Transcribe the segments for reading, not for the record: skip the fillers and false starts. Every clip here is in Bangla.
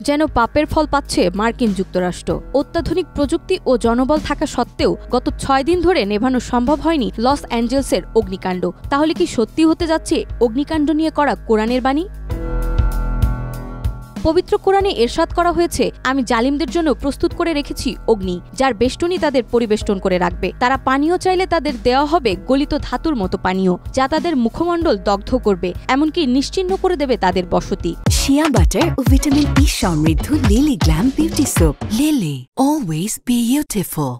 যেন পাপের ফল পাচ্ছে মার্কিন যুক্তরাষ্ট্র। অত্যাধুনিক প্রযুক্তি ও জনবল থাকা সত্ত্বেও গত 6 দিন ধরে নেভানো সম্ভব হয়নি লস অ্যাঞ্জেলসের অগ্নিকাণ্ড। তাহলে কি সত্যি হতে যাচ্ছে অগ্নিকাণ্ড নিয়ে করা কোরআনের বাণী? পবিত্র কোরআনে এরশাদ করা হয়েছে, আমি জালিমদের জন্য প্রস্তুত করে রেখেছি অগ্নি, যার বেষ্টনী তাদের পরিবেষ্টন করে রাখবে। তারা পানীয় চাইলে তাদের দেওয়া হবে গলিত ধাতুর মতো পানীয়, যা তাদের মুখমণ্ডল দগ্ধ করবে, এমনকি নিশ্চিহ্ন করে দেবে তাদের বসতি। শিয়া বাটার ও ভিটামিন ই সমৃদ্ধ Lily glam beauty soap. Lily, always beautiful.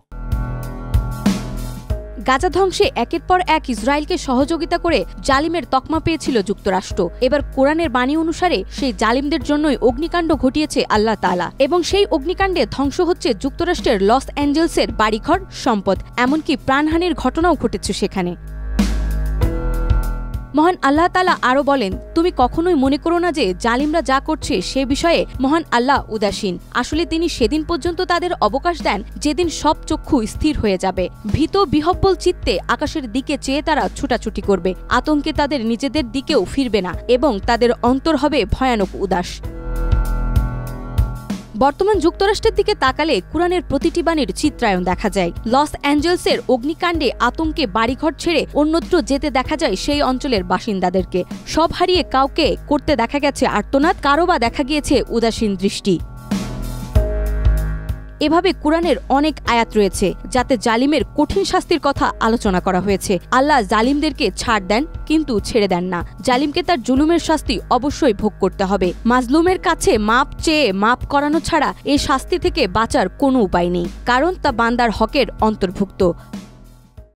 Gaza ধ্বংসে একের পর এক ইসরায়েলকে সহযোগিতা করে জালিমের তকমা পেয়েছিল যুক্তরাষ্ট্র। এবার কোরআনের বাণী অনুসারে সেই জালিমদের জন্যই অগ্নিকাণ্ড ঘটিয়েছে আল্লাহ তাআলা, এবং সেই অগ্নিকাণ্ডে ধ্বংস হচ্ছে যুক্তরাষ্ট্রের লস অ্যাঞ্জেলসের বাড়িঘর, সম্পদ, এমনকি প্রাণহানির ঘটনাও ঘটেছে সেখানে। মহান আল্লাহ তাআলা আরও বলেন, তুমি কখনোই মনে করো না যে জালিমরা যা করছে সে বিষয়ে মহান আল্লাহ উদাসীন। আসলে তিনি সেদিন পর্যন্ত তাদের অবকাশ দেন যেদিন সব চক্ষু স্থির হয়ে যাবে। ভীত বিহব্বল চিত্তে আকাশের দিকে চেয়ে তারা ছুটাছুটি করবে, আতঙ্কে তাদের নিজেদের দিকেও ফিরবে না, এবং তাদের অন্তর হবে ভয়ানক উদাস। বর্তমান যুক্তরাষ্ট্রের দিকে তাকালে কোরআনের প্রতিটি বাণীর চিত্রায়ন দেখা যায়। লস অ্যাঞ্জেলসের অগ্নিকাণ্ডে আতঙ্কে বাড়িঘর ছেড়ে অন্যত্র যেতে দেখা যায় সেই অঞ্চলের বাসিন্দাদেরকে। সব হারিয়ে কাউকে করতে দেখা গেছে আর্তনাদ, কারো বা দেখা গিয়েছে উদাসীন দৃষ্টি। এভাবে কোরআনের অনেক আয়াত রয়েছে যাতে জালিমের কঠিন শাস্তির কথা আলোচনা করা হয়েছে। আল্লাহ জালিমদেরকে ছাড় দেন, কিন্তু ছেড়ে দেন না। জালিমকে তার জুলুমের শাস্তি অবশ্যই ভোগ করতে হবে। মাজলুমের কাছে মাপ চেয়ে মাপ করানো ছাড়া এই শাস্তি থেকে বাঁচার কোনো উপায় নেই, কারণ তা বান্দার হকের অন্তর্ভুক্ত।